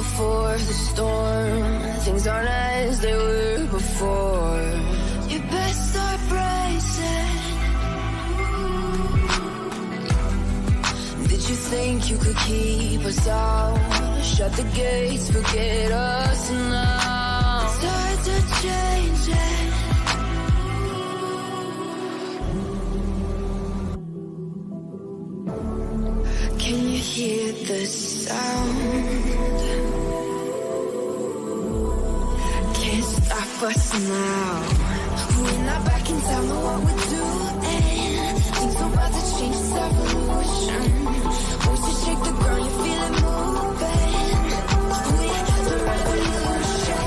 before the storm. Things aren't as they were before. You best start bracing. Did you think you could keep us out? Shut the gates, forget us now. Start to change it. Can you hear the sound? Can't stop us now. We're not back in town, know what we're doing. Things are about to change, it's evolution. Once you shake the ground, you feel it moving. We're the revolution.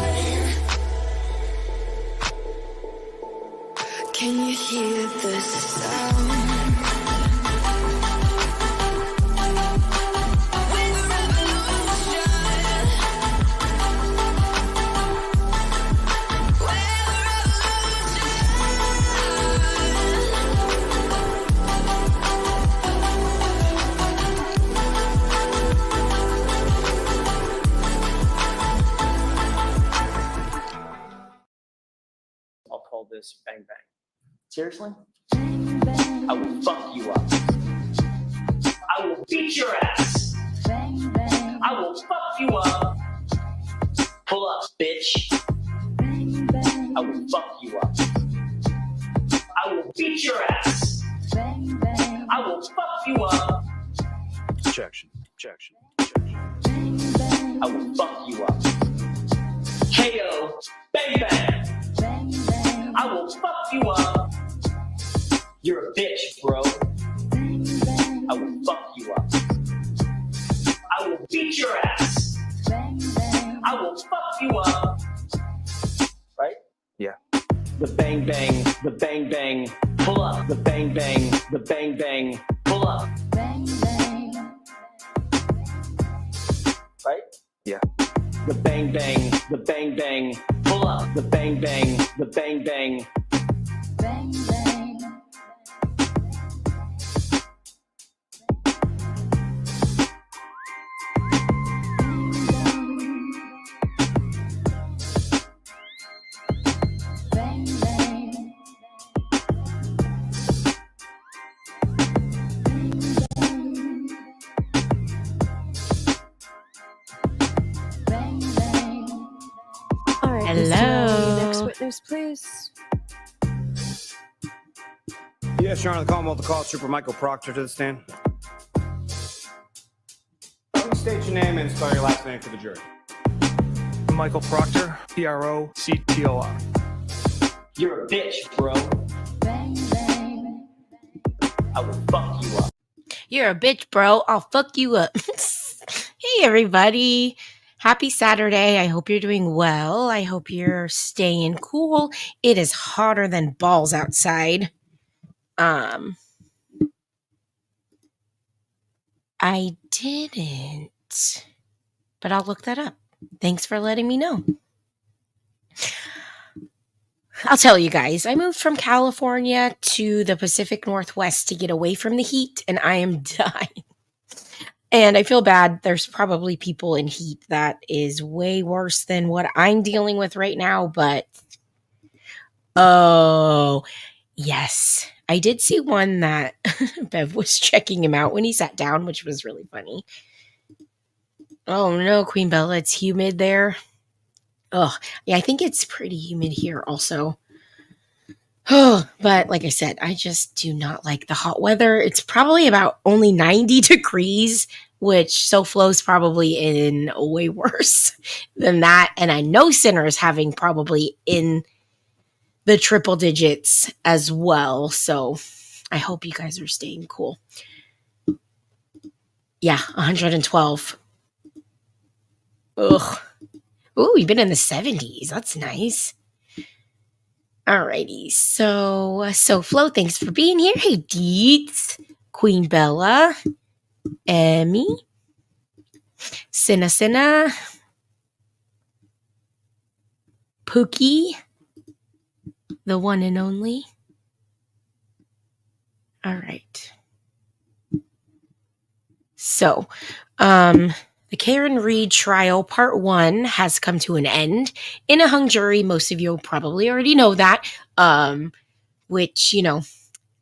Can you hear the sound? This bang bang. Seriously? I will fuck you up. I will beat your ass. I will fuck you up. Pull up, bitch. I will fuck you up. I will beat your ass. I will fuck you up. Objection. Objection. Objection. I will fuck you up. KO. Bang bang. I will fuck you up. You're a bitch, bro. I will fuck you up. I will beat your ass. I will fuck you up. Right? Yeah. The bang bang, the bang bang, pull up. The bang bang, the bang bang, pull up. Right? Yeah. The bang bang, the bang bang, pull up. The bang bang, the bang bang. Bang bang. Bang bang. Hello. Next witness, please. Yes, Your Honor, the Commonwealth will call Trooper Michael Proctor to the stand. Please state your name and spell your last name for the jury. Michael Proctor, Proctor. You're a bitch, bro. Bang, bang. I will fuck you up. You're a bitch, bro. I'll fuck you up. Hey, everybody. Happy Saturday. I hope you're doing well. I hope you're staying cool. It is hotter than balls outside. I didn't, but I'll look that up. Thanks for letting me know. I'll tell you guys, I moved from California to the Pacific Northwest to get away from the heat, and I am dying. And I feel bad. There's probably people in heat that is way worse than what I'm dealing with right now, but oh, yes. I did see one that Bev was checking him out when he sat down, which was really funny. Oh no, Queen Bella, it's humid there. Oh, yeah, I think it's pretty humid here also. Oh, but like I said, I just do not like the hot weather. It's probably about only 90 degrees, which SoFlo's probably in way worse than that. And I know Sinner is having probably in the triple digits as well. So I hope you guys are staying cool. Yeah, 112. Ugh. Ooh, you've been in the 70s. That's nice. Alrighty. So Flo, thanks for being here. Hey, Deets, Queen Bella, Emmy, Cinna, Pookie, the one and only. All right. So, The Karen Reed trial part 1 has come to an end in a hung jury. Most of you probably already know that. Which, you know,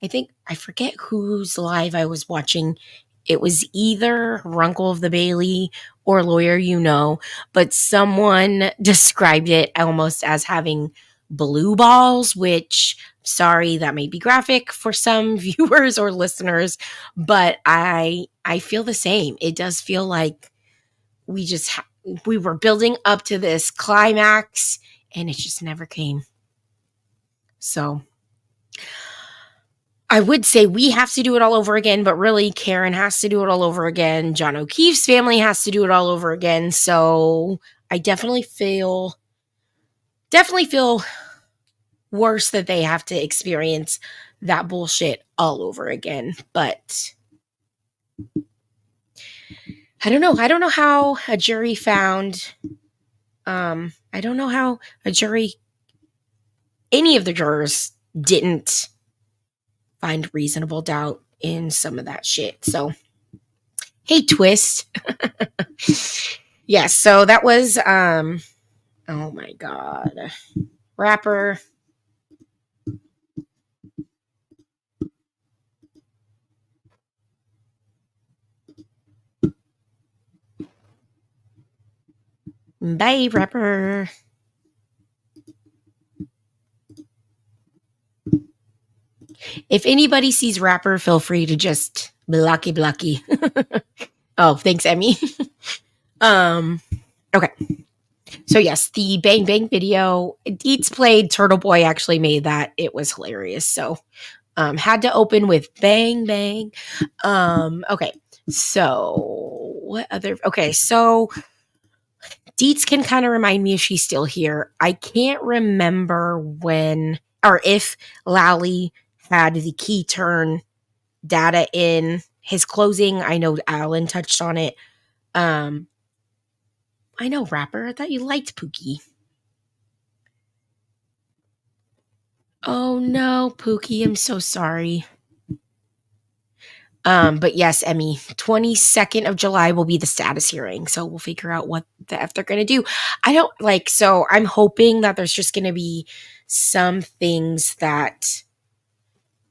I forget whose live I was watching. It was either Runkle of the Bailey or Lawyer You Know, but someone described it almost as having blue balls, which, sorry, that may be graphic for some viewers or listeners, but I feel the same. It does feel like we were building up to this climax and it just never came. So I would say we have to do it all over again, but really Karen has to do it all over again. John O'Keefe's family has to do it all over again. So I definitely feel worse that they have to experience that bullshit all over again. But I don't know. I don't know how a jury found, I don't know how any of the jurors didn't find reasonable doubt in some of that shit. So, hey, twist. Yes, so that was, oh my God. Rapper. Bye, rapper. If anybody sees rapper, feel free to just blocky. Oh, thanks, Emmy. Okay. So yes, the Bang Bang video, Deets played, Turtle Boy actually made that. It was hilarious. So had to open with Bang Bang. Okay. So what other, okay. So Deets can kind of remind me if she's still here. I can't remember when or if Lally had the key turn data in his closing. I know Alan touched on it. I know, rapper. I thought you liked Pookie. Oh no, Pookie, I'm so sorry. But yes, Emmy, 22nd of July will be the status hearing. So we'll figure out what the F they're going to do. So I'm hoping that there's just going to be some things that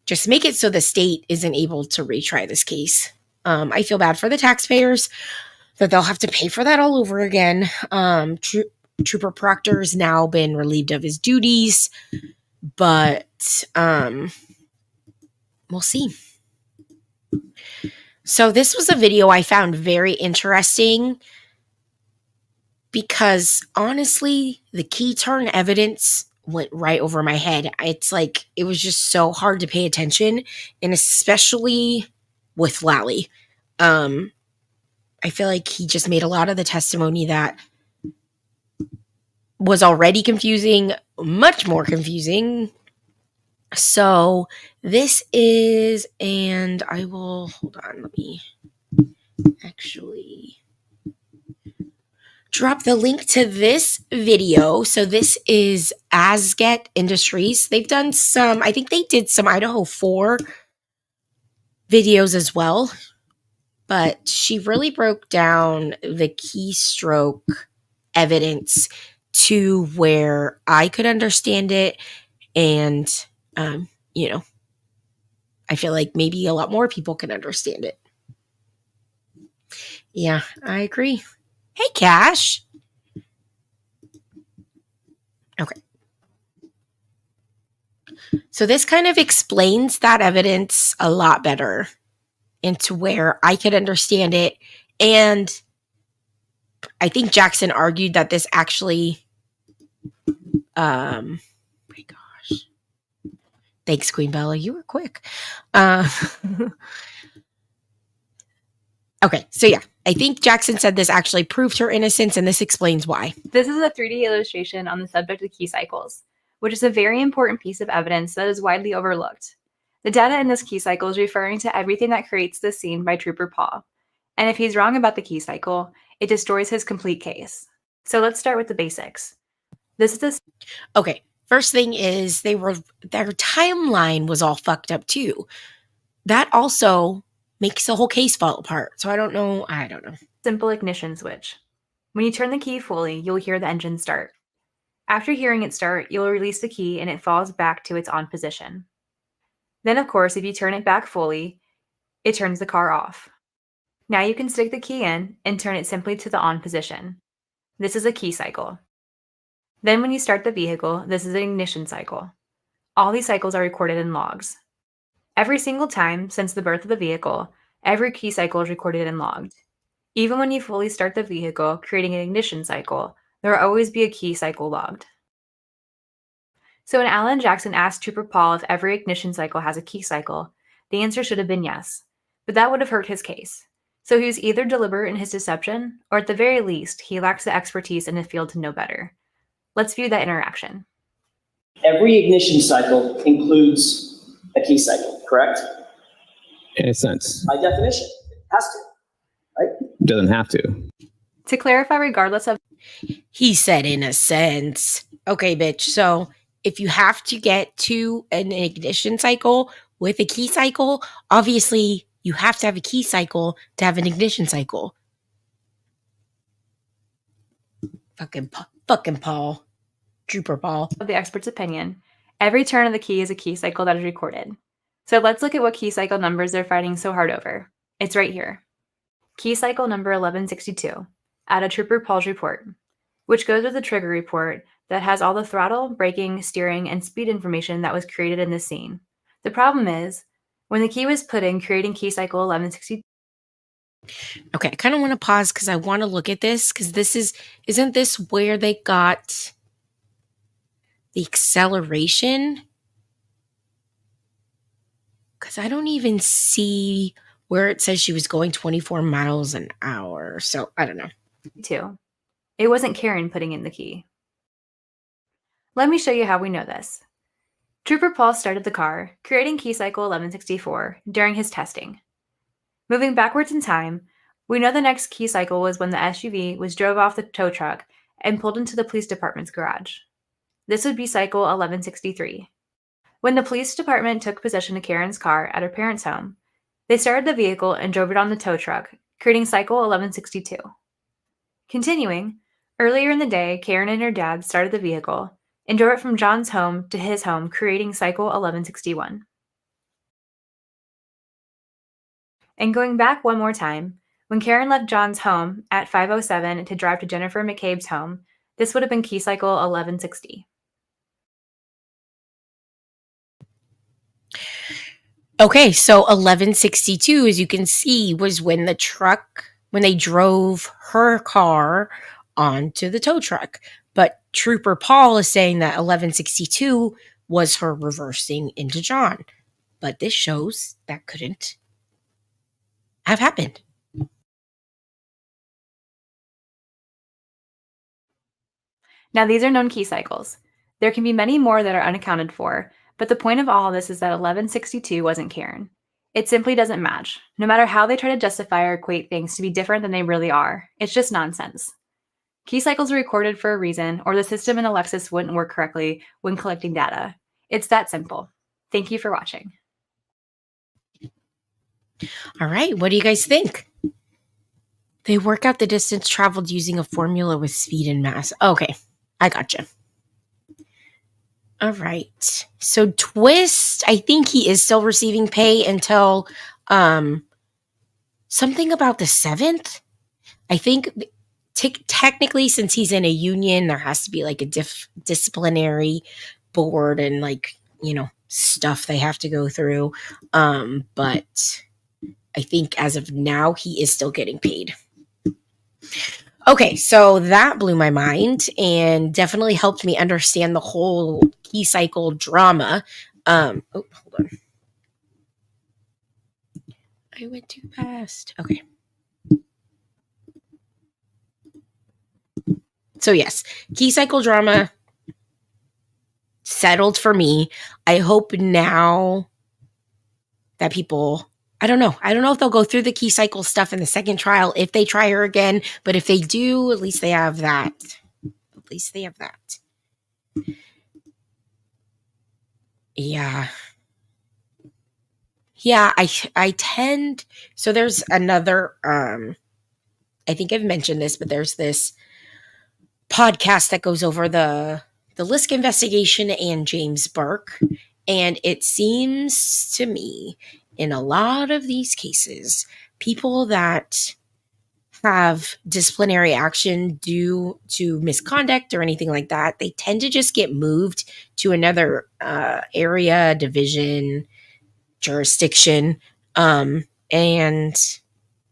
just make it so the state isn't able to retry this case. I feel bad for the taxpayers that they'll have to pay for that all over again. Trooper Proctor's now been relieved of his duties, but we'll see. So this was a video I found very interesting because honestly, the key turn evidence went right over my head. It's like, it was just so hard to pay attention, and especially with Lally. I feel like he just made a lot of the testimony that was already confusing, much more confusing. So this is, and I will, hold on, let me actually drop the link to this video. So this is Asget Industries. They've done some, I think they did some Idaho 4 videos as well, but she really broke down the keystroke evidence to where I could understand it. And, I feel like maybe a lot more people can understand it. Yeah, I agree. Hey, Cash. Okay. So this kind of explains that evidence a lot better into where I could understand it. And I think Jackson argued that this actually, my gosh. Thanks, Queen Bella. You were quick. Okay, so yeah, I think Jackson said this actually proved her innocence, and this explains why. This is a 3D illustration on the subject of key cycles, which is a very important piece of evidence that is widely overlooked. The data in this key cycle is referring to everything that creates this scene by Trooper Paul. And if he's wrong about the key cycle, it destroys his complete case. So let's start with the basics. Okay, first thing is their timeline was all fucked up too. That also makes the whole case fall apart. So I don't know. simple ignition switch. When you turn the key fully, you'll hear the engine start. After hearing it start, you'll release the key and it falls back to its on position. Then, of course, if you turn it back fully, it turns the car off. Now you can stick the key in and turn it simply to the on position. This is a key cycle. Then when you start the vehicle, this is an ignition cycle. All these cycles are recorded in logs. Every single time since the birth of the vehicle, every key cycle is recorded and logged. Even when you fully start the vehicle, creating an ignition cycle, there will always be a key cycle logged. So when Alan Jackson asked Trooper Paul if every ignition cycle has a key cycle, the answer should have been yes, but that would have hurt his case. So he was either deliberate in his deception, or at the very least, he lacks the expertise in the field to know better. Let's view that interaction. Every ignition cycle includes a key cycle, correct? In a sense. By definition, it has to, right? Doesn't have to. To clarify, regardless of He said in a sense. Okay, bitch. So if you have to get to an ignition cycle with a key cycle, obviously you have to have a key cycle to have an ignition cycle. Fucking Paul. Trooper Paul. the expert's opinion, every turn of the key is a key cycle that is recorded. So let's look at what key cycle numbers they're fighting so hard over. It's right here. Key cycle number 1162, out of Trooper Paul's report, which goes with the trigger report that has all the throttle, braking, steering, and speed information that was created in this scene. The problem is, when the key was put in creating key cycle 1162, Okay, I kind of want to pause because I want to look at this because isn't this where they got the acceleration? Because I don't even see where it says she was going 24 miles an hour. So I don't know. it wasn't Karen putting in the key. Let me show you how we know this. Trooper Paul started the car, creating key cycle 1164 during his testing. Moving backwards in time, we know the next key cycle was when the SUV was drove off the tow truck and pulled into the police department's garage. This would be cycle 1163. When the police department took possession of Karen's car at her parents' home, they started the vehicle and drove it on the tow truck, creating cycle 1162. Continuing, earlier in the day, Karen and her dad started the vehicle and drove it from John's home to his home, creating cycle 1161. And going back one more time, when Karen left John's home at 5:07 to drive to Jennifer McCabe's home, this would have been key cycle 1160. Okay, so 1162, as you can see, was when they drove her car onto the tow truck. But Trooper Paul is saying that 1162 was her reversing into John. But this shows that couldn't have happened. Now, these are known key cycles. There can be many more that are unaccounted for, but the point of all of this is that 1162 wasn't Karen. It simply doesn't match, no matter how they try to justify or equate things to be different than they really are. It's just nonsense. Key cycles are recorded for a reason, or the system in Alexis wouldn't work correctly when collecting data. It's that simple. Thank you for watching. All right, what do you guys think? They work out the distance traveled using a formula with speed and mass. Okay, I gotcha. All right. So Twist, I think he is still receiving pay until something about the 7th. I think technically, since he's in a union, there has to be like a disciplinary board and stuff they have to go through. But I think as of now, he is still getting paid. Okay, so that blew my mind and definitely helped me understand the whole key cycle drama. Hold on. I went too fast. Okay. So yes, key cycle drama settled for me. I hope now that people... I don't know if they'll go through the key cycle stuff in the second trial if they try her again, but if they do, at least they have that. Yeah. Yeah, I tend... So there's another I think I've mentioned this, but there's this podcast that goes over the Lisk investigation and James Burke. And it seems to me in a lot of these cases, people that have disciplinary action due to misconduct or anything like that, they tend to just get moved to another area, division, jurisdiction, and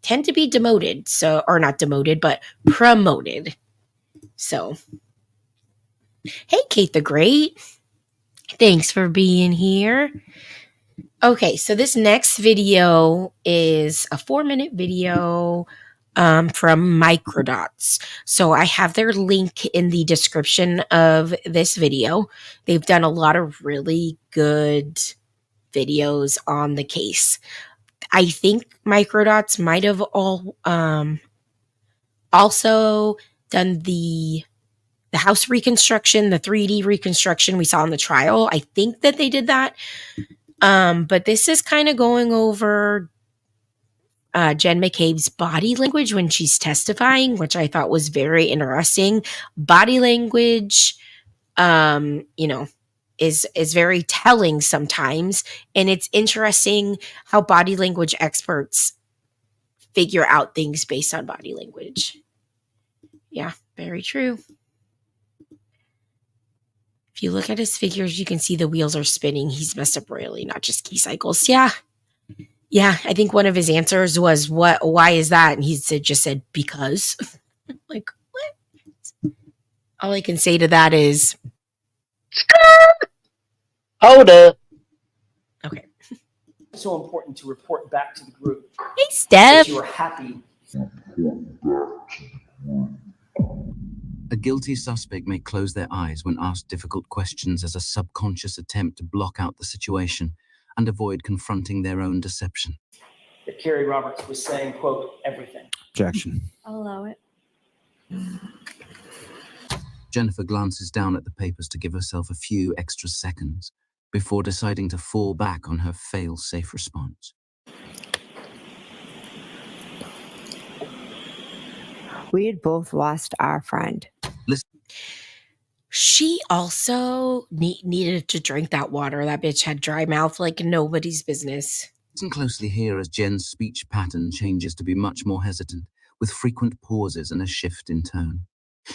tend to be demoted. So, or not demoted, but promoted. So, hey, Kate the Great. Thanks for being here. Okay, so this next video is a 4-minute video from Microdots. So I have their link in the description of this video. They've done a lot of really good videos on the case. I think Microdots might have also done the house reconstruction, the 3D reconstruction we saw in the trial. I think that they did that. But this is kind of going over Jen McCabe's body language when she's testifying, which I thought was very interesting. Body language, is very telling sometimes. And it's interesting how body language experts figure out things based on body language. Yeah, very true. If you look at his figures, you can see the wheels are spinning. He's messed up royally, not just key cycles. Yeah. Yeah, I think one of his answers was, why is that? And he just said, because. Like, what? All I can say to that is, hold up. Okay. It's so important to report back to the group Hey, Steph. that you are happy. A guilty suspect may close their eyes when asked difficult questions as a subconscious attempt to block out the situation and avoid confronting their own deception. That Kerry Roberts was saying, quote, everything. Objection. I'll allow it. Jennifer glances down at the papers to give herself a few extra seconds before deciding to fall back on her fail-safe response. We had both lost our friend. She also needed to drink that water. That bitch had dry mouth like nobody's business. Listen closely here as Jen's speech pattern changes to be much more hesitant, with frequent pauses and a shift in tone.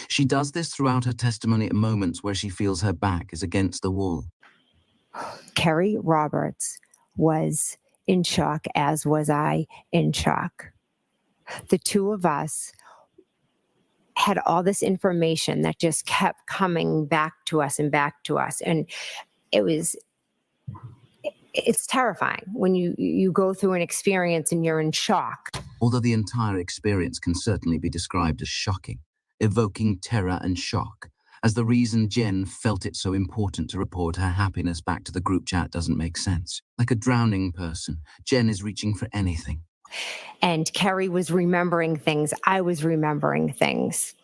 She does this throughout her testimony at moments where she feels her back is against the wall. Kerry Roberts was in shock, as was I in shock. The two of us had all this information that just kept coming back to us. And it's terrifying when you go through an experience and you're in shock. Although the entire experience can certainly be described as shocking, evoking terror and shock, as the reason Jen felt it so important to report her happiness back to the group chat doesn't make sense. Like a drowning person, Jen is reaching for anything. And Kerry was remembering things. I was remembering things.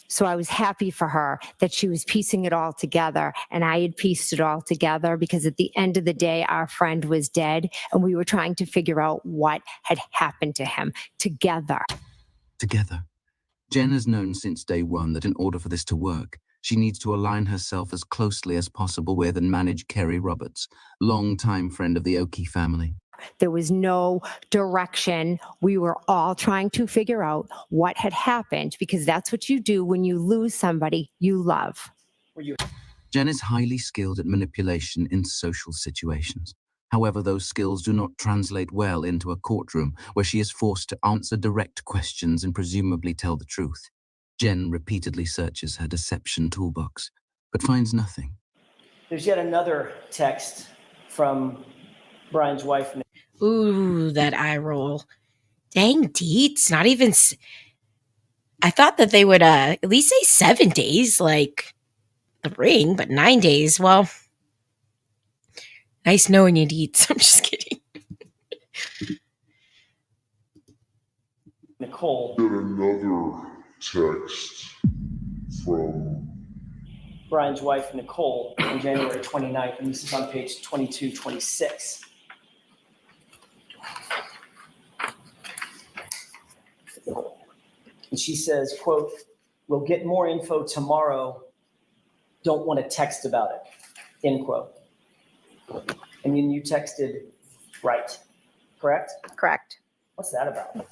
So I was happy for her that she was piecing it all together, and I had pieced it all together, because at the end of the day, our friend was dead and we were trying to figure out what had happened to him together. Together. Jen has known since day one that in order for this to work, she needs to align herself as closely as possible with and manage Kerry Roberts, longtime friend of the Oakey family. There was no direction. We were all trying to figure out what had happened, because that's what you do when you lose somebody you love. Jen is highly skilled at manipulation in social situations. However, those skills do not translate well into a courtroom where she is forced to answer direct questions and presumably tell the truth. Jen repeatedly searches her deception toolbox, but finds nothing. There's yet another text from Brian's wife. Ooh, that eye roll. Dang, Deets. Not even... I thought that they would at least say 7 days, like the ring, but 9 days. Well, nice knowing you, Deets. I'm just kidding. Nicole. Get another text from Brian's wife, Nicole, on January 29th, and this is on page 2226. And she says, quote, "We'll get more info tomorrow. Don't want to text about it," end quote. And then you texted, right, correct? Correct. What's that about?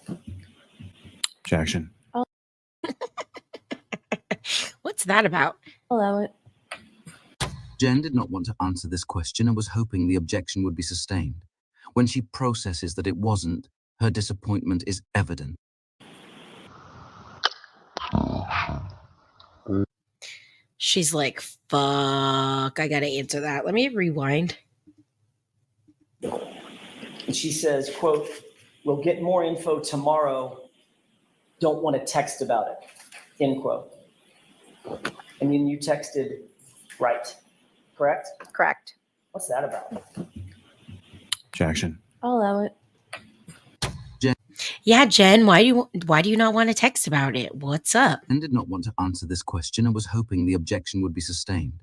Objection. What's that about? Allow it. Jen did not want to answer this question and was hoping the objection would be sustained. When she processes that it wasn't, her disappointment is evident. She's like, fuck, I gotta answer that. Let me rewind. And she says, quote, "We'll get more info tomorrow. Don't want to text about it," end quote. And then you texted, right, correct? Correct. What's that about? Objection. I'll allow it. Yeah, Jen, why do you not want to text about it? What's up? Jen did not want to answer this question and was hoping the objection would be sustained.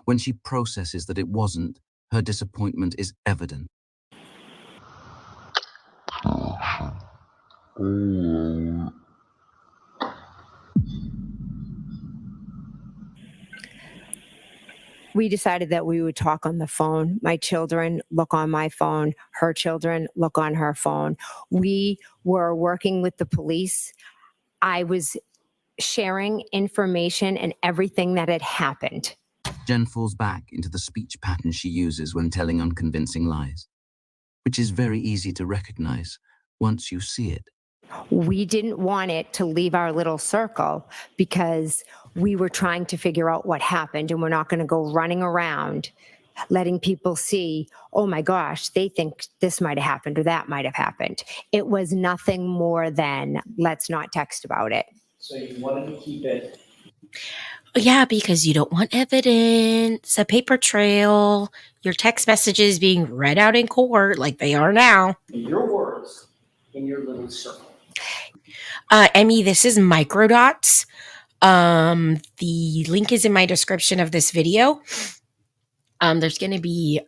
When she processes that it wasn't, her disappointment is evident. We decided that we would talk on the phone. My children look on my phone. Her children look on her phone. We were working with the police. I was sharing information and everything that had happened. Jen falls back into the speech pattern she uses when telling unconvincing lies, which is very easy to recognize once you see it. We didn't want it to leave our little circle because we were trying to figure out what happened, and we're not going to go running around letting people see, oh my gosh, they think this might have happened or that might have happened. It was nothing more than let's not text about it. So you wanted to keep it. Yeah, because you don't want evidence, a paper trail, your text messages being read out in court like they are now. In your words, in your little circle. Emmy, this is microdots. The link is in my description of this video. There's going to be,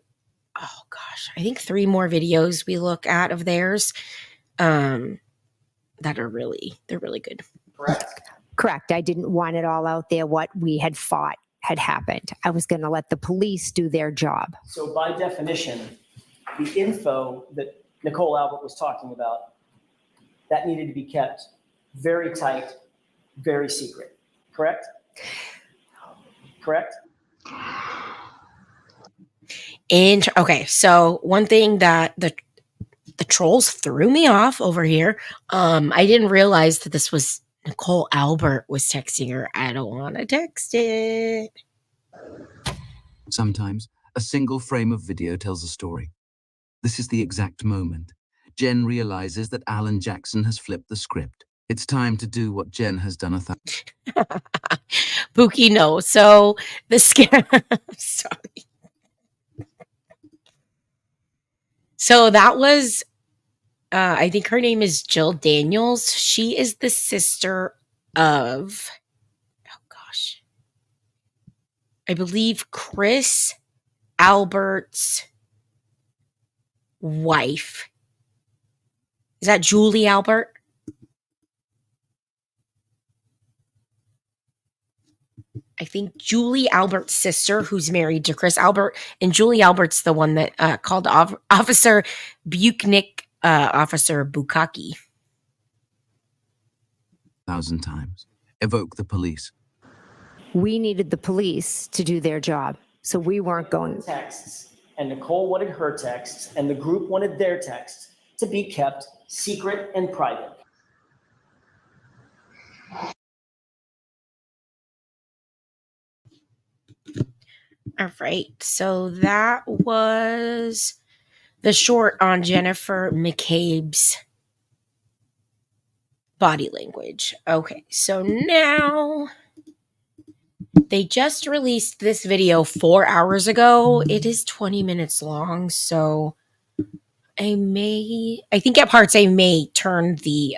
oh gosh, I think 3 more videos we look at of theirs that are really good. Correct. I didn't want it all out there what we had thought had happened. I was going to let the police do their job. So by definition, the info that Nicole Albert was talking about, that needed to be kept very tight, very secret. Correct? Correct? Okay, so one thing that the trolls threw me off over here, I didn't realize that this was Nicole Albert was texting her. I don't want to text it. Sometimes, a single frame of video tells a story. This is the exact moment. Jen realizes that Alan Jackson has flipped the script. It's time to do what Jen has done Pookie, no. So the scam. Sorry. So that was, I think her name is Jill Daniels. She is the sister of, oh gosh, I believe Chris Albert's wife. Is that Julie Albert? I think Julie Albert's sister, who's married to Chris Albert, and Julie Albert's the one that called Officer Buchnick, Officer Bukaki. 1,000 times. Evoke the police. We needed the police to do their job, so we weren't going. Texts, and Nicole wanted her texts, and the group wanted their texts to be kept secret and private. All right, so that was the short on Jennifer McCabe's body language. Okay, so now they just released this video 4 hours ago. It is 20 minutes long, so I think at parts I may turn the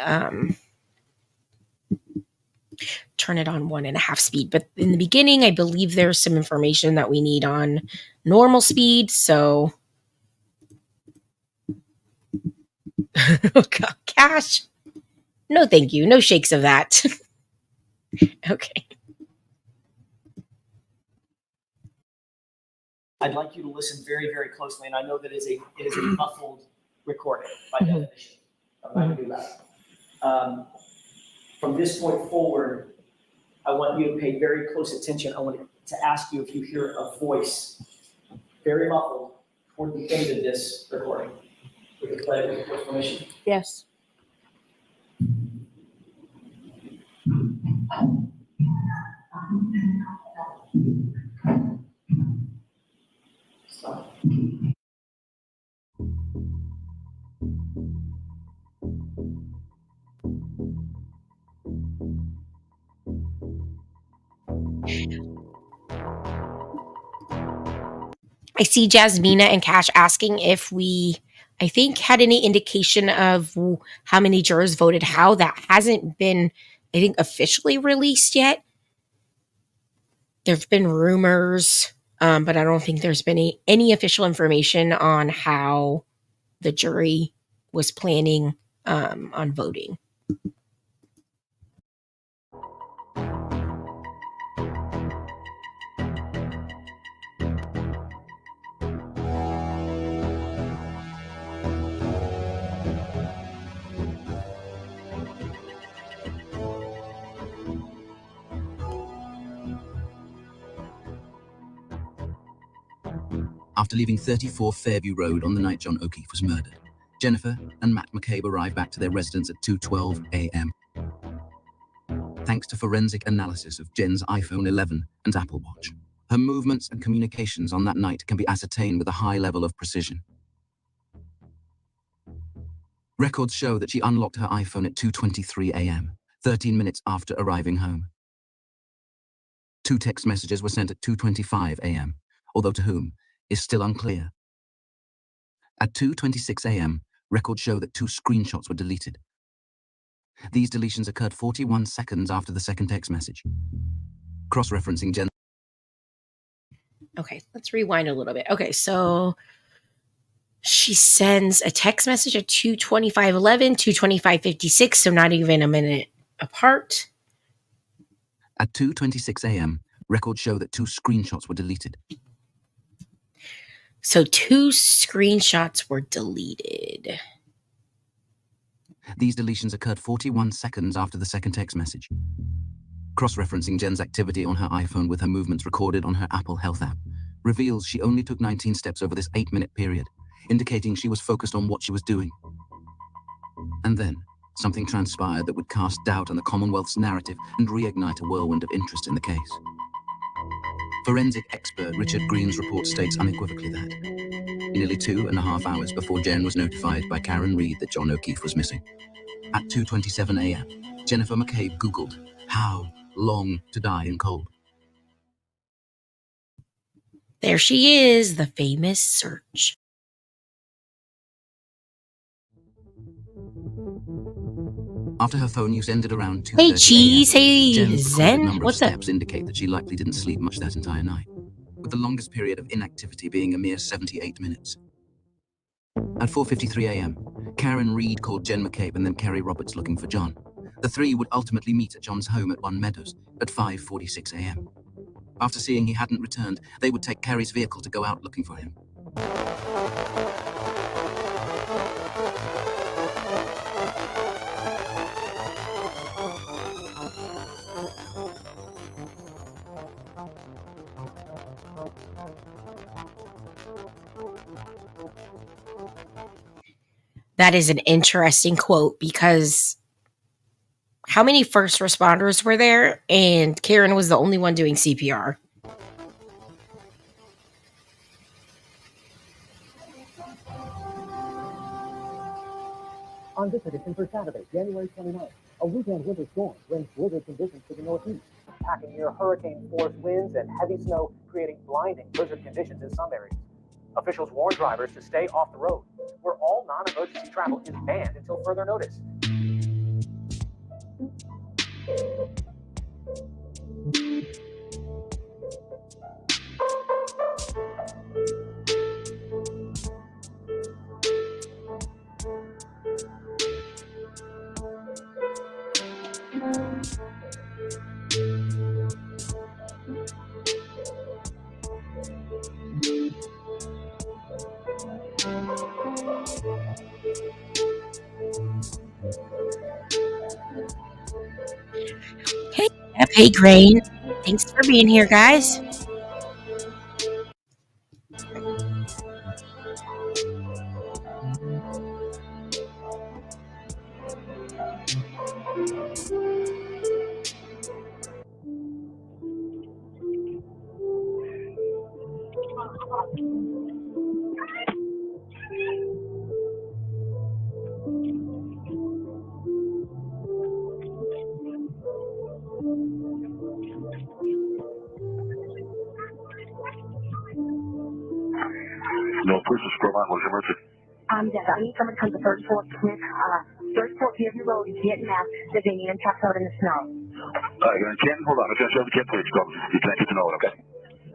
turn it on 1.5 speed, but in the beginning I believe there's some information that we need on normal speed, so oh God, Cash, No, thank you. No shakes of that. Okay. I'd like you to listen very, very closely, and I know that it is a muffled recording by definition. I'm not going to do that. From this point forward, I want you to pay very close attention. I want to ask you if you hear a voice, very muffled, toward the end of this recording. We can play it with your permission. Yes. Stop. I see Jasmina and Cash asking if we, I think, had any indication of how many jurors voted how. That hasn't been, I think, officially released yet. There have been rumors, but I don't think there's been any official information on how the jury was planning on voting. After leaving 34 Fairview Road on the night John O'Keefe was murdered, Jennifer and Matt McCabe arrived back to their residence at 2:12 a.m. Thanks to forensic analysis of Jen's iPhone 11 and Apple Watch, her movements and communications on that night can be ascertained with a high level of precision. Records show that she unlocked her iPhone at 2:23 a.m., 13 minutes after arriving home. 2 text messages were sent at 2:25 a.m., although to whom is still unclear. At 2:26 a.m., records show that 2 screenshots were deleted. These deletions occurred 41 seconds after the second text message. Cross-referencing Jen. Okay, let's rewind a little bit. Okay, so she sends a text message at 2:25:11, 2:25:56, so not even a minute apart. At 2:26 a.m., records show that 2 screenshots were deleted. So 2 screenshots were deleted. These deletions occurred 41 seconds after the second text message. Cross-referencing Jen's activity on her iPhone with her movements recorded on her Apple Health app reveals she only took 19 steps over this 8-minute period, indicating she was focused on what she was doing. And then, something transpired that would cast doubt on the Commonwealth's narrative and reignite a whirlwind of interest in the case. Forensic expert Richard Green's report states unequivocally that, nearly 2.5 hours before Jen was notified by Karen Reed that John O'Keefe was missing, at 2:27 a.m., Jennifer McCabe Googled, "How long to die in cold?" There she is, the famous search. After her phone use ended around 2:30 Hey, Cheese. Hey, Jen's recorded Zen. number What's of up? steps indicate that she likely didn't sleep much that entire night, with the longest period of inactivity being a mere 78 minutes. At 4:53 a.m., Karen Reed called Jen McCabe and then Kerry Roberts looking for John. The three would ultimately meet at John's home at One Meadows at 5:46 a.m. After seeing he hadn't returned, they would take Kerry's vehicle to go out looking for him. That is an interesting quote because how many first responders were there? And Karen was the only one doing CPR. On this edition for Saturday, January 29th, a weekend winter storm brings blizzard conditions to the northeast, packing near hurricane-force winds and heavy snow, creating blinding blizzard conditions in some areas. Officials warn drivers to stay off the road, where all non-emergency travel is banned until further notice. Hey, Grain. Thanks for being here, guys. No, please just scroll on. What's your emergency? Yes, I need someone to come to 34th Smith, 34th View Road in Vietnam. There's a man trapped out in the snow. Canton, hold on. I'm going to show the kid, please. Go. You can't get to know it, okay?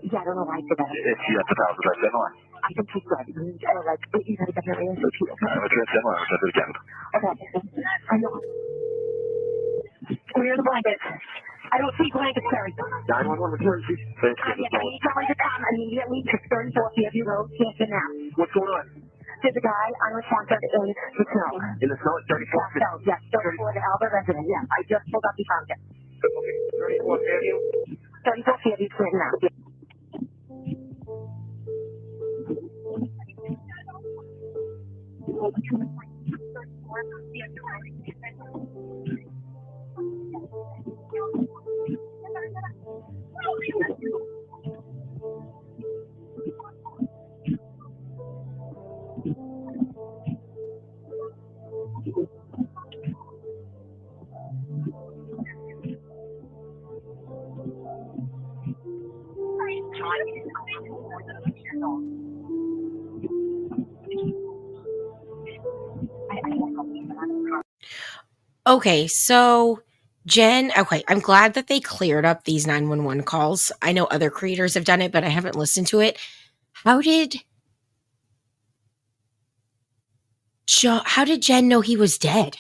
Yeah, I don't know why I said that. It's the power drive. Stand on. I think he's good. Like, you gotta get your answer to it. I'm going to stand on. I'm going to do it again. Okay. I know. Where are the blankets? I don't see blankets, Terry. 911 emergency. Thank you. Yes, I need someone to come immediately to 34th View Road, Canton now. What's going on? There's a guy unresponsive in the snow. In the snow at 34th? Yes, 34th Albert resident. Yes, I just pulled up. He found it. Okay. 34th Avenue? 34th View, Canton now. Okay, so Jen, okay, I'm glad that they cleared up these 911 calls. I know other creators have done it, but I haven't listened to it. How did Jen know he was dead?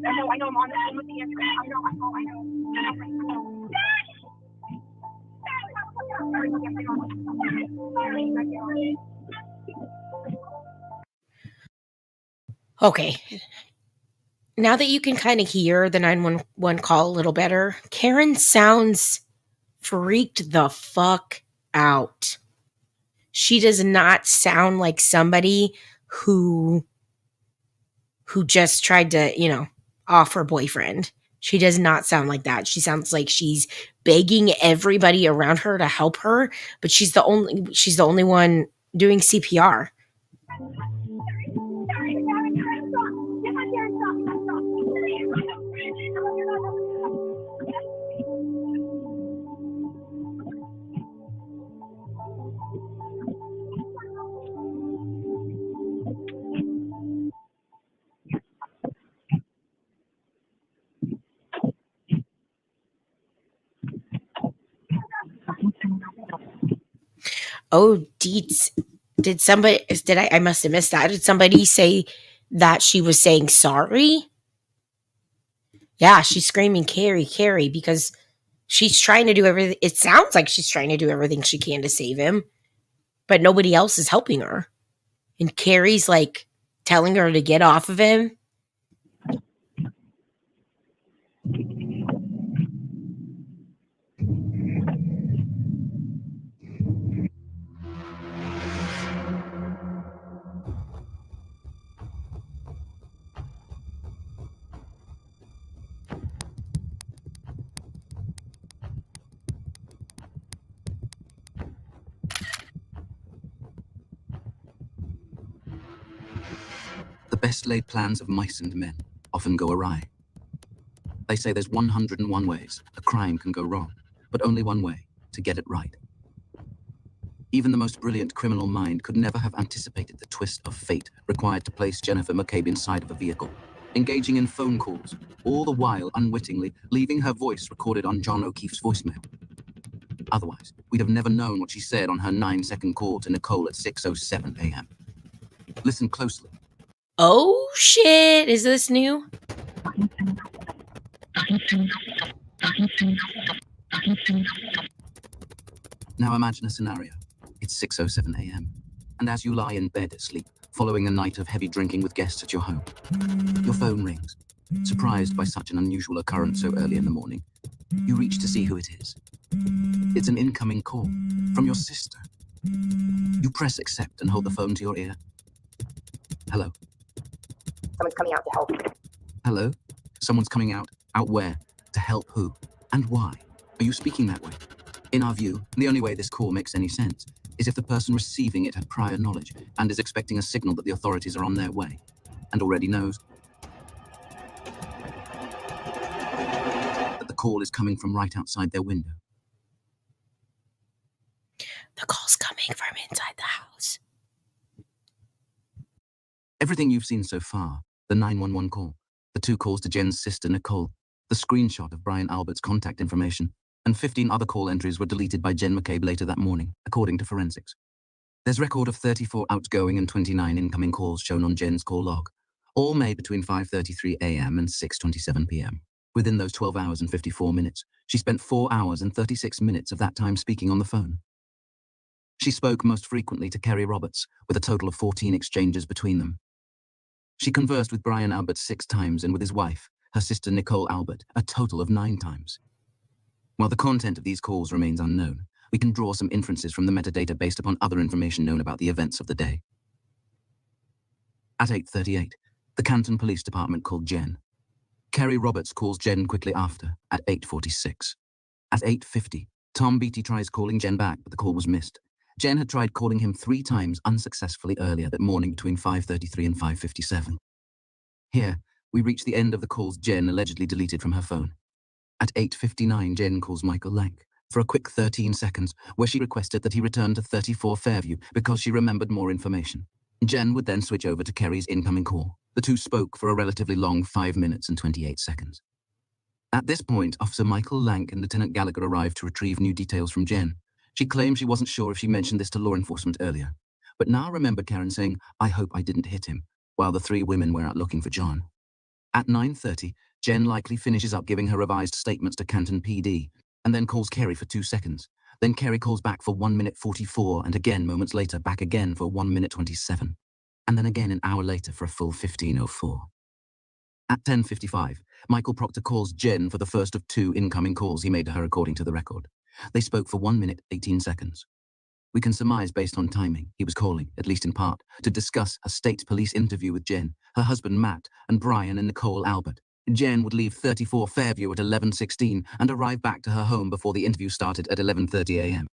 I know I'm on the phone with the answer. I know. Okay. Now that you can kind of hear the 911 call a little better, Karen sounds freaked the fuck out. She does not sound like somebody who just tried to, off her boyfriend. She does not sound like that. She sounds like she's begging everybody around her to help her, but she's the only one doing CPR. Oh, Deets, I must have missed that. Did somebody say that she was saying sorry? Yeah, she's screaming, Carrie, Carrie, because she's trying to do everything. It sounds like she's trying to do everything she can to save him, but nobody else is helping her. And Carrie's like telling her to get off of him. The best laid plans of mice and men often go awry. They say there's 101 ways a crime can go wrong, but only one way to get it right. Even the most brilliant criminal mind could never have anticipated the twist of fate required to place Jennifer McCabe inside of a vehicle, engaging in phone calls, all the while unwittingly leaving her voice recorded on John O'Keefe's voicemail. Otherwise, we'd have never known what she said on her 9-second call to Nicole at 6:07 a.m. Listen closely. Oh shit, is this new? Now imagine a scenario. It's 6:07 a.m. And as you lie in bed asleep, following a night of heavy drinking with guests at your home, your phone rings. Surprised by such an unusual occurrence so early in the morning, you reach to see who it is. It's an incoming call from your sister. You press accept and hold the phone to your ear. Hello. Someone's coming out to help. Hello? Someone's coming out. Out where? To help who? And why? Are you speaking that way? In our view, the only way this call makes any sense is if the person receiving it had prior knowledge and is expecting a signal that the authorities are on their way, and already knows that the call is coming from right outside their window. The call's coming from inside the house. Everything you've seen so far, the 911 call, the 2 calls to Jen's sister Nicole, the screenshot of Brian Albert's contact information, and 15 other call entries were deleted by Jen McCabe later that morning, according to forensics. There's record of 34 outgoing and 29 incoming calls shown on Jen's call log, all made between 5:33 a.m. and 6:27 p.m. Within those 12 hours and 54 minutes, she spent 4 hours and 36 minutes of that time speaking on the phone. She spoke most frequently to Kerry Roberts, with a total of 14 exchanges between them. She conversed with Brian Albert 6 times and with his wife, her sister Nicole Albert, a total of 9 times. While the content of these calls remains unknown, we can draw some inferences from the metadata based upon other information known about the events of the day. At 8:38, the Canton Police Department called Jen. Kerry Roberts calls Jen quickly after, at 8:46. At 8:50, Tom Beatty tries calling Jen back, but the call was missed. Jen had tried calling him 3 times unsuccessfully earlier that morning between 5:33 and 5:57. Here, we reach the end of the calls Jen allegedly deleted from her phone. At 8:59, Jen calls Michael Lank for a quick 13 seconds, where she requested that he return to 34 Fairview because she remembered more information. Jen would then switch over to Kerry's incoming call. The two spoke for a relatively long 5 minutes and 28 seconds. At this point, Officer Michael Lank and Lieutenant Gallagher arrived to retrieve new details from Jen. She claimed she wasn't sure if she mentioned this to law enforcement earlier, but now remembered Karen saying, "I hope I didn't hit him," while the 3 women were out looking for John. At 9:30, Jen likely finishes up giving her revised statements to Canton PD, and then calls Kerry for 2 seconds. Then Kerry calls back for 1 minute 44, and again moments later back again for 1 minute 27, and then again an hour later for a full 15:04. At 10:55, Michael Proctor calls Jen for the first of 2 incoming calls he made to her according to the record. They spoke for 1 minute 18 seconds. We can surmise based on timing he was calling, at least in part, to discuss a state police interview with Jen, her husband Matt, and Brian and Nicole Albert. Jen would leave 34 Fairview at 11:16 and arrive back to her home before the interview started at 11:30 a.m.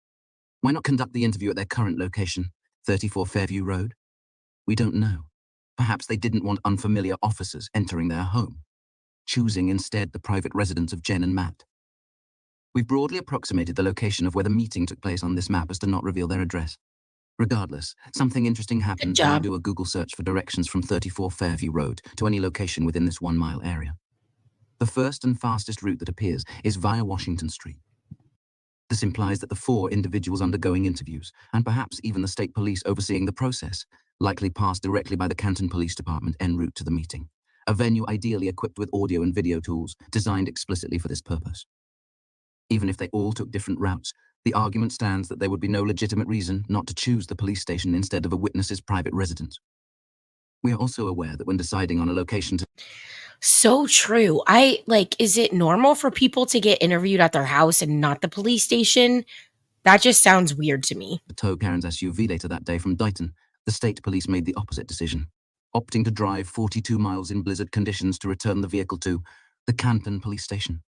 Why not conduct the interview at their current location, 34 Fairview Road? We don't know. Perhaps they didn't want unfamiliar officers entering their home, choosing instead the private residence of Jen and Matt. We've broadly approximated the location of where the meeting took place on this map as to not reveal their address. Regardless, something interesting happened when you do a Google search for directions from 34 Fairview Road to any location within this 1-mile area. The first and fastest route that appears is via Washington Street. This implies that the 4 individuals undergoing interviews, and perhaps even the state police overseeing the process, likely passed directly by the Canton Police Department en route to the meeting, a venue ideally equipped with audio and video tools designed explicitly for this purpose. Even if they all took different routes, the argument stands that there would be no legitimate reason not to choose the police station instead of a witness's private residence. We are also aware that when deciding on a location to... So true. Is it normal for people to get interviewed at their house and not the police station? That just sounds weird to me. To tow Karen's SUV later that day from Dighton, the state police made the opposite decision, opting to drive 42 miles in blizzard conditions to return the vehicle to the Canton Police Station.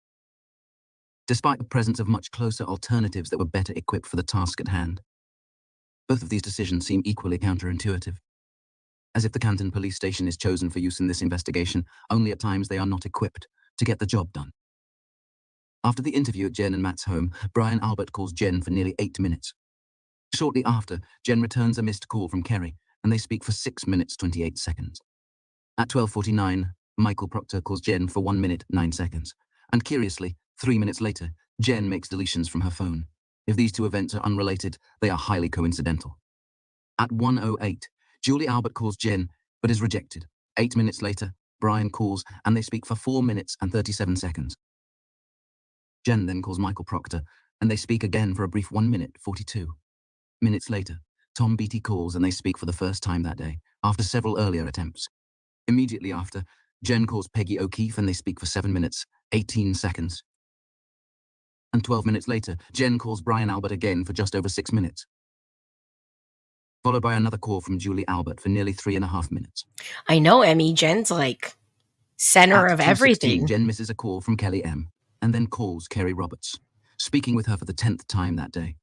Despite the presence of much closer alternatives that were better equipped for the task at hand, both of these decisions seem equally counterintuitive. As if the Canton Police Station is chosen for use in this investigation, only at times they are not equipped to get the job done. After the interview at Jen and Matt's home, Brian Albert calls Jen for nearly 8 minutes. Shortly after, Jen returns a missed call from Kerry, and they speak for 6 minutes 28 seconds. At 12:49, Michael Proctor calls Jen for 1 minute 9 seconds. And curiously, 3 minutes later, Jen makes deletions from her phone. If these two events are unrelated, they are highly coincidental. At 1:08, Julie Albert calls Jen, but is rejected. 8 minutes later, Brian calls, and they speak for 4 minutes and 37 seconds. Jen then calls Michael Proctor, and they speak again for a brief 1 minute 42. Minutes later, Tom Beattie calls, and they speak for the first time that day, after several earlier attempts. Immediately after, Jen calls Peggy O'Keefe, and they speak for 7 minutes, 18 seconds. And 12 minutes later, Jen calls Brian Albert again for just over 6 minutes. Followed by another call from Julie Albert for nearly 3.5 minutes. I know, Emmy. Jen's like center At of 2:16, everything. Jen misses a call from Kelly M. and then calls Kerry Roberts, speaking with her for the 10th time that day.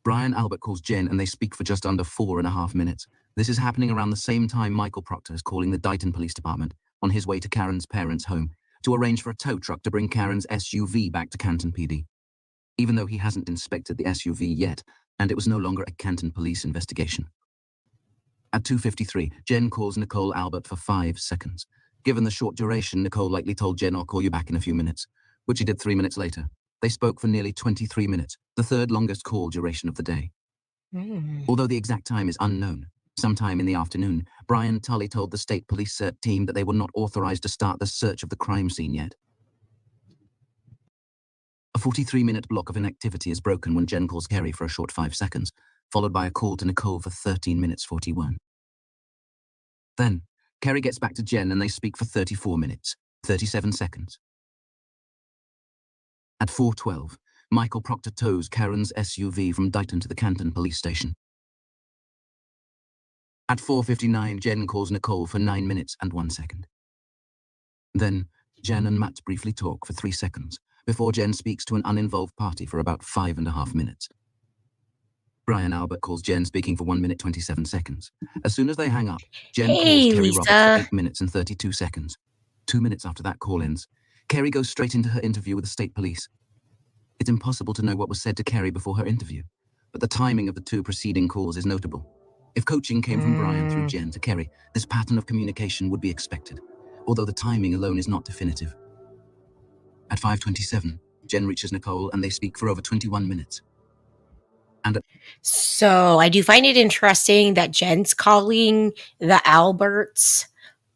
Brian Albert calls Jen, and they speak for just under 4.5 minutes. This is happening around the same time Michael Proctor is calling the Dighton Police Department on his way to Karen's parents' home to arrange for a tow truck to bring Karen's SUV back to Canton PD. Even though he hasn't inspected the SUV yet, and it was no longer a Canton police investigation. At 2:53, Jen calls Nicole Albert for 5 seconds. Given the short duration, Nicole likely told Jen, "I'll call you back in a few minutes," which he did 3 minutes later. They spoke for nearly 23 minutes, the third longest call duration of the day. Although the exact time is unknown, sometime in the afternoon, Brian Tully told the state police team that they were not authorized to start the search of the crime scene yet. A 43-minute block of inactivity is broken when Jen calls Kerry for a short 5 seconds, followed by a call to Nicole for 13 minutes 41. Then, Kerry gets back to Jen, and they speak for 34 minutes, 37 seconds. At 4:12, Michael Proctor tows Karen's SUV from Dighton to the Canton police station. At 4:59, Jen calls Nicole for 9 minutes and 1 second. Then, Jen and Matt briefly talk for 3 seconds, before Jen speaks to an uninvolved party for about 5.5 minutes. Brian Albert calls Jen, speaking for 1 minute 27 seconds. As soon as they hang up, Jen calls Kerry Roberts for 8 minutes and 32 seconds. 2 minutes after that call ends, Kerry goes straight into her interview with the state police. It's impossible to know what was said to Kerry before her interview, but the timing of the two preceding calls is notable. If coaching came from Brian through Jen to Kerry, this pattern of communication would be expected, although the timing alone is not definitive. At 5:27, Jen reaches Nicole, and they speak for over 21 minutes. So I do find it interesting that Jen's calling the Alberts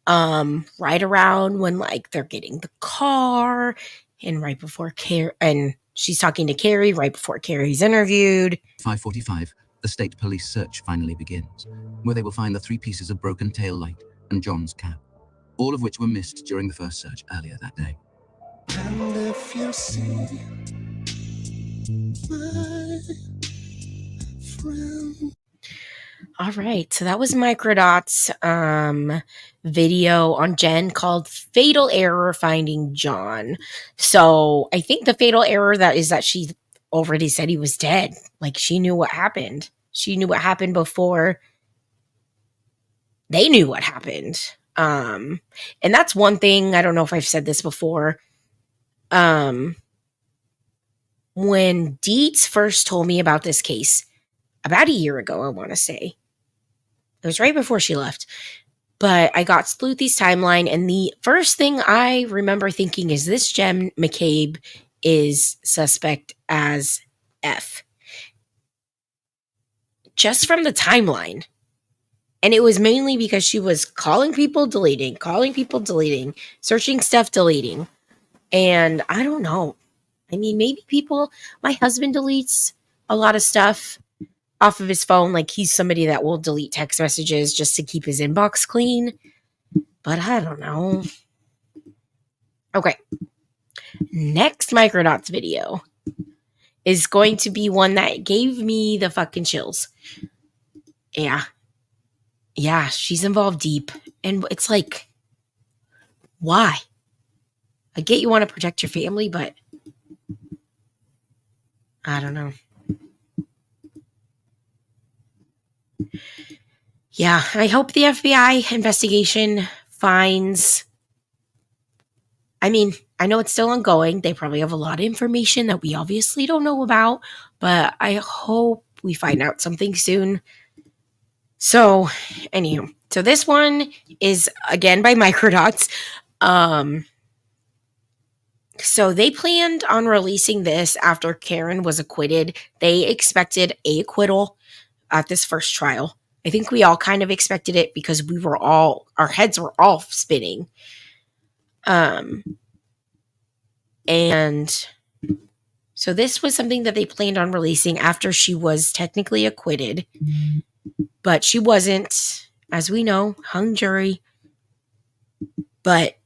right around when like they're getting the car, and right before and she's talking to Kerry right before Kerry's interviewed. 5:45, the state police search finally begins, where they will find the 3 pieces of broken tail light and John's cap, all of which were missed during the first search earlier that day. And if you see my friend. All right, so that was Microdot's video on Jen called Fatal Error Finding John. So I think the fatal error is that she already said he was dead. Like, she knew what happened. She knew what happened before they knew what happened. And that's one thing, I don't know if I've said this before. When Dietz first told me about this case, about a year ago, I want to say. It was right before she left. But I got Sleuthy's timeline, and the first thing I remember thinking is this Jen McCabe is suspect as F. Just from the timeline. And it was mainly because she was calling people, deleting, searching stuff, deleting. And I don't know. I mean, maybe my husband deletes a lot of stuff off of his phone. Like, he's somebody that will delete text messages just to keep his inbox clean. But I don't know. Okay. Next Microdots video is going to be one that gave me the fucking chills. Yeah. Yeah, she's involved deep. And it's like, why? I get you want to protect your family, but I don't know. Yeah, I hope the FBI investigation finds... I mean, I know it's still ongoing. They probably have a lot of information that we obviously don't know about, but I hope we find out something soon. So, anywho, so this one is again by Microdots. So they planned on releasing this after Karen was acquitted. They expected a acquittal at this first trial. I think we all kind of expected it because our heads were all spinning. And so this was something that they planned on releasing after she was technically acquitted, but she wasn't, as we know, hung jury. But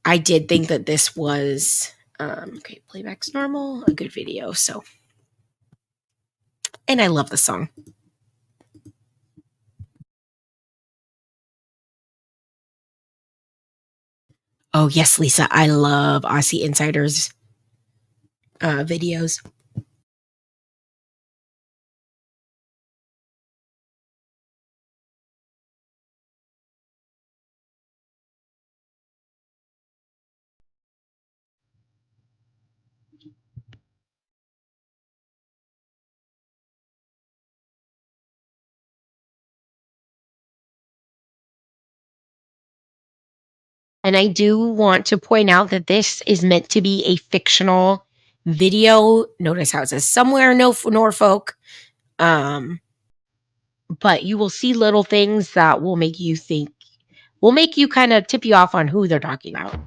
I did think that this was, okay, playback's normal, a good video. So, and I love the song. Oh, yes, Lisa. I love Aussie Insiders videos. And I do want to point out that this is meant to be a fictional video. Notice how it says somewhere in Norfolk. But you will see little things that will make you kind of tip you off on who they're talking about.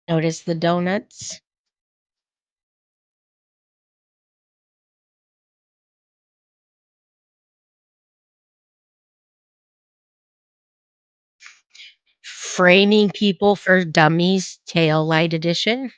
Notice the donuts. Framing People for Dummies Tail Light Edition.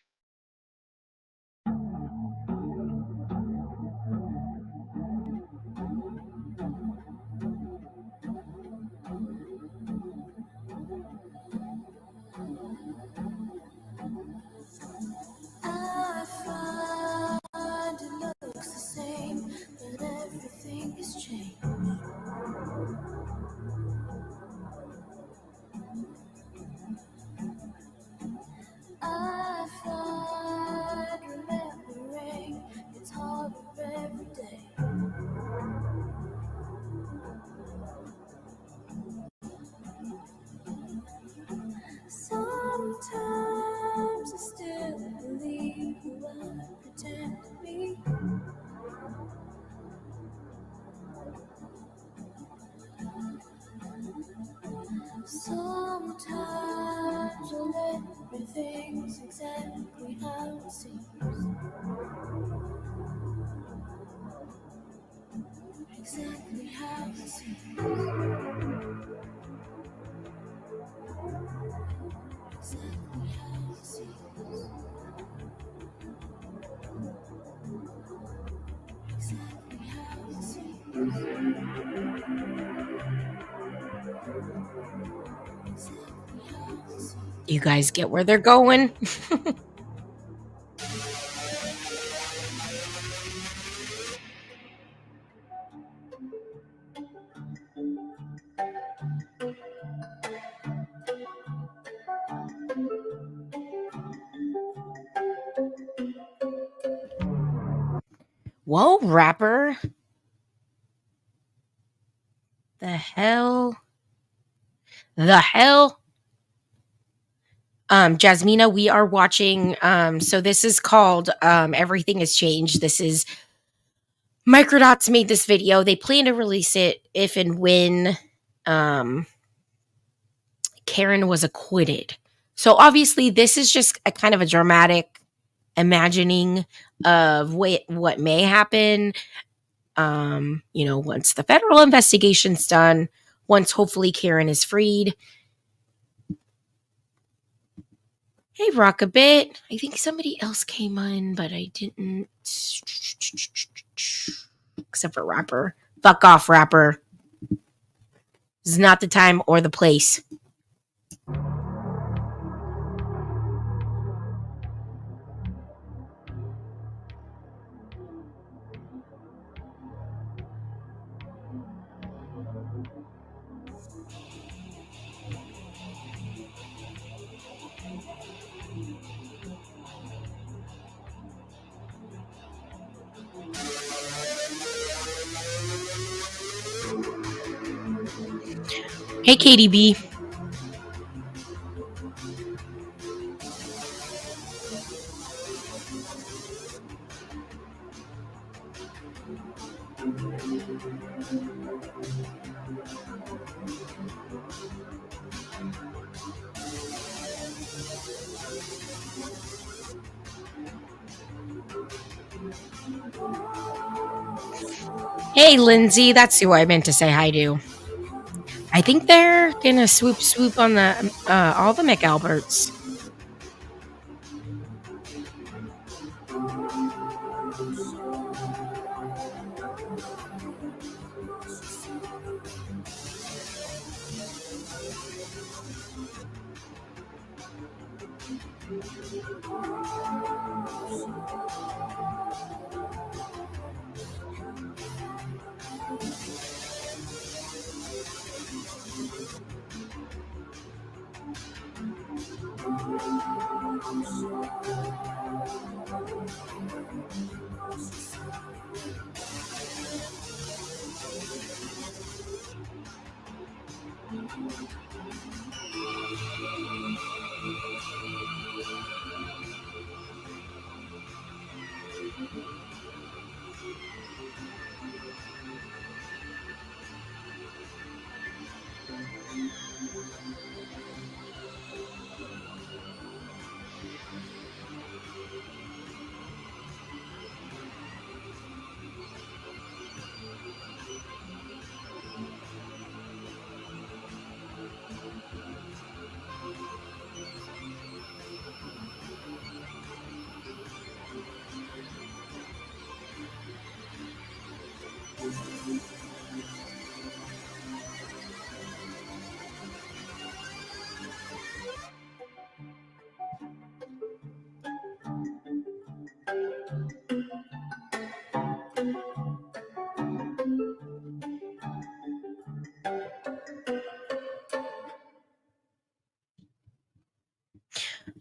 I find it looks the same, but everything has changed. I find remembering it's harder every day. Sometimes I still believe who I pretend to be. Sometimes everything's exactly how it seems. Exactly how it seems. Exactly how it seems. Exactly how it seems. You guys get where they're going? Whoa, rapper. The hell? The hell? Jasmina, we are watching, so this is called Everything Has Changed. This is Microdots made this video. They plan to release it if and when Karen was acquitted. So obviously this is just a kind of a dramatic imagining of what may happen, once the federal investigation's done, once hopefully Karen is freed. Hey, Rock a bit. I think somebody else came on, but I didn't. Except for Rapper. Fuck off, Rapper. This is not the time or the place. Hey, KDB. Hey, Lindsay. That's who I meant to say hi to. I think they're gonna swoop on the all the McAlberts.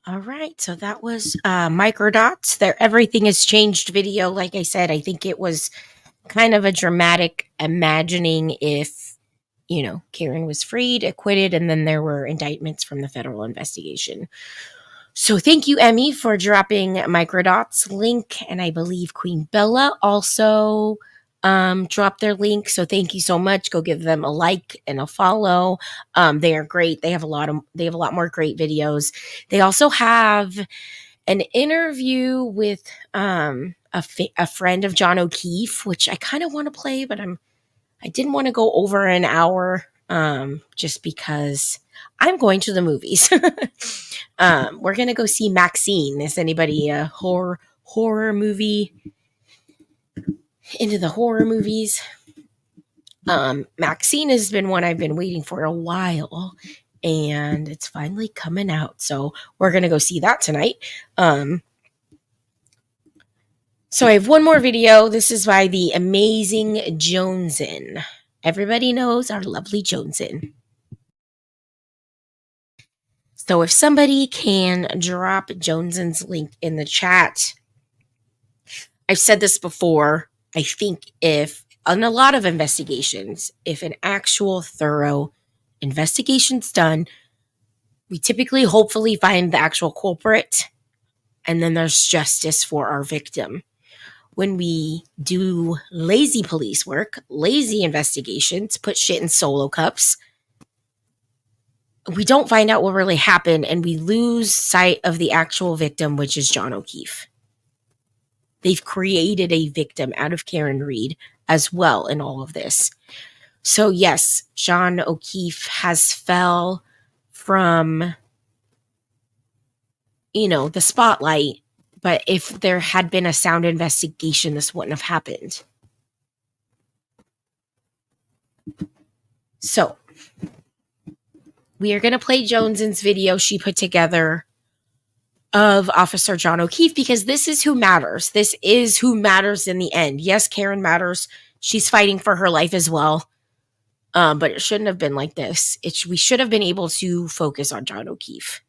All right, so that was Microdots. Their Everything Has Changed video. Like I said, I think it was kind of a dramatic imagining if, Karen was freed, acquitted, and then there were indictments from the federal investigation. So thank you, Emmy, for dropping Microdots link, and I believe Queen Bella also dropped their link. So thank you so much. Go give them a like and a follow. They are great. They have a lot more great videos. They also have an interview with a friend of John O'Keefe, which I kind of want to play, but I didn't want to go over an hour just because I'm going to the movies. We're going to go see Maxine. Is anybody a horror movie? Into the horror movies? Maxine has been one I've been waiting for a while, and it's finally coming out. So we're going to go see that tonight. So I have one more video. This is by the amazing Jonesin. Everybody knows our lovely Jonesin. So if somebody can drop Jonesin's link in the chat. I've said this before. I think if on a lot of investigations, if an actual thorough investigation's done, we typically hopefully find the actual culprit, and then there's justice for our victim. When we do lazy police work, lazy investigations, put shit in solo cups, we don't find out what really happened, and we lose sight of the actual victim, which is John O'Keefe. They've created a victim out of Karen Read as well in all of this. So yes, John O'Keefe has fell from, the spotlight, but if there had been a sound investigation, this wouldn't have happened. So we are going to play Jones's video she put together of Officer John O'Keefe, because this is who matters. This is who matters in the end. Yes, Karen matters. She's fighting for her life as well. But it shouldn't have been like this. We should have been able to focus on John O'Keefe.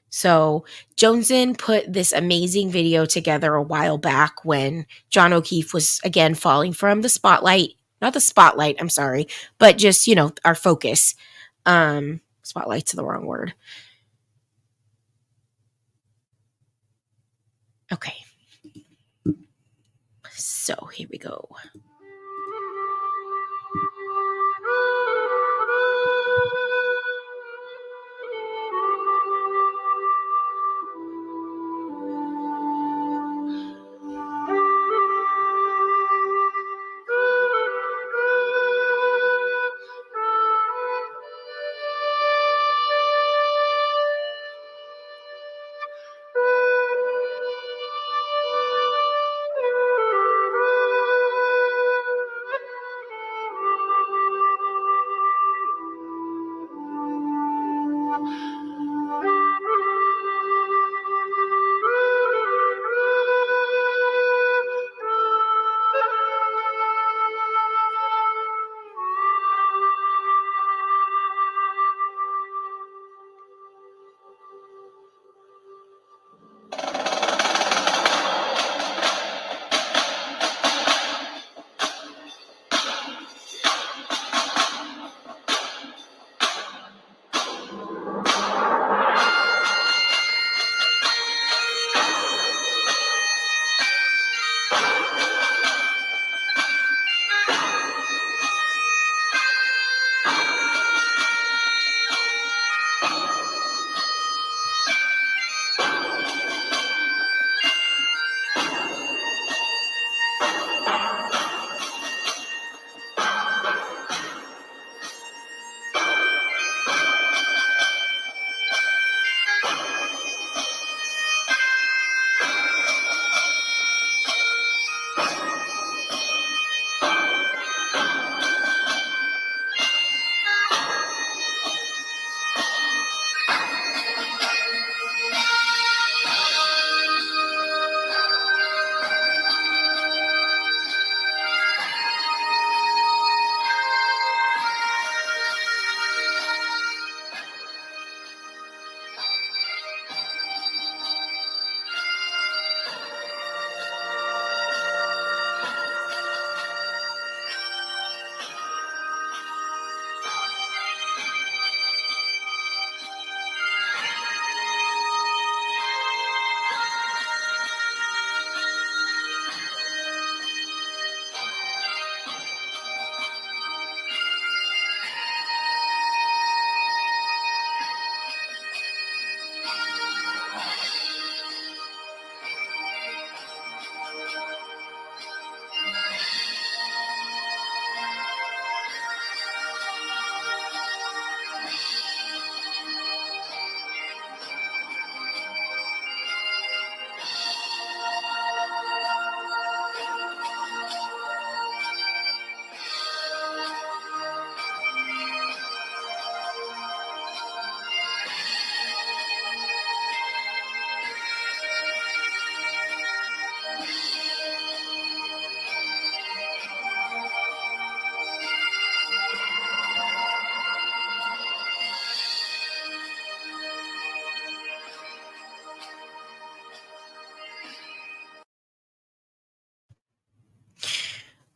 So Joneson put this amazing video together a while back when John O'Keefe was, again, falling from the spotlight. Not the spotlight, I'm sorry, but just, our focus. Spotlight's the wrong word. Okay. So here we go.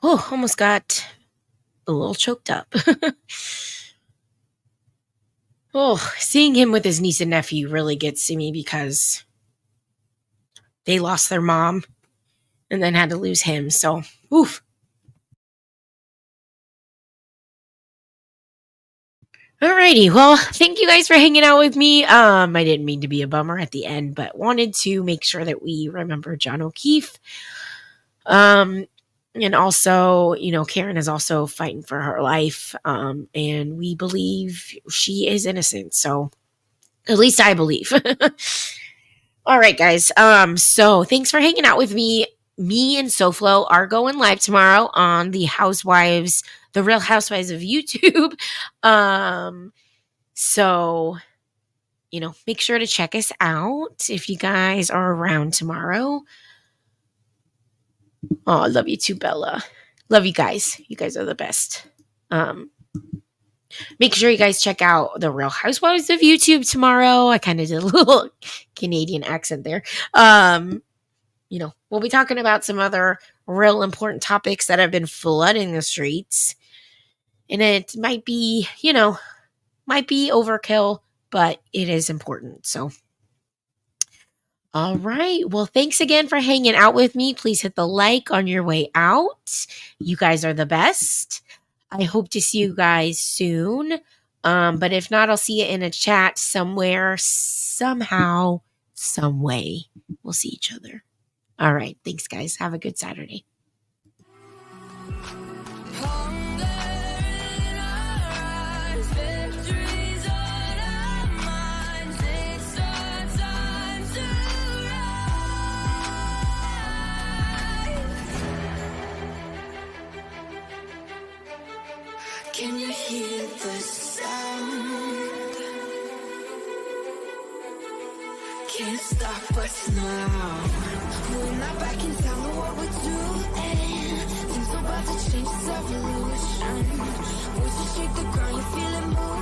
Oh, almost got a little choked up. Oh, seeing him with his niece and nephew really gets to me because they lost their mom and then had to lose him. So, oof. Alrighty, well, thank you guys for hanging out with me. I didn't mean to be a bummer at the end, but wanted to make sure that we remember John O'Keefe. And also, Karen is also fighting for her life. And we believe she is innocent. So at least I believe. All right, guys. So thanks for hanging out with me. Me and SoFlo are going live tomorrow on the Real Housewives of YouTube. So, make sure to check us out if you guys are around tomorrow. Oh, I love you too, Bella. Love you guys. You guys are the best. Make sure you guys check out the Real Housewives of YouTube tomorrow. I kind of did a little Canadian accent there. We'll be talking about some other real important topics that have been flooding the streets. And it might be, overkill, but it is important. So, all right. Well, thanks again for hanging out with me. Please hit the like on your way out. You guys are the best. I hope to see you guys soon. But if not, I'll see you in a chat somewhere, somehow, some way. We'll see each other. All right. Thanks, guys. Have a good Saturday. Can you hear the sound? Can't stop us now. We're not back in town, know what we're doing. Things about to change, it's evolution. Voices shake the ground, you feel it move.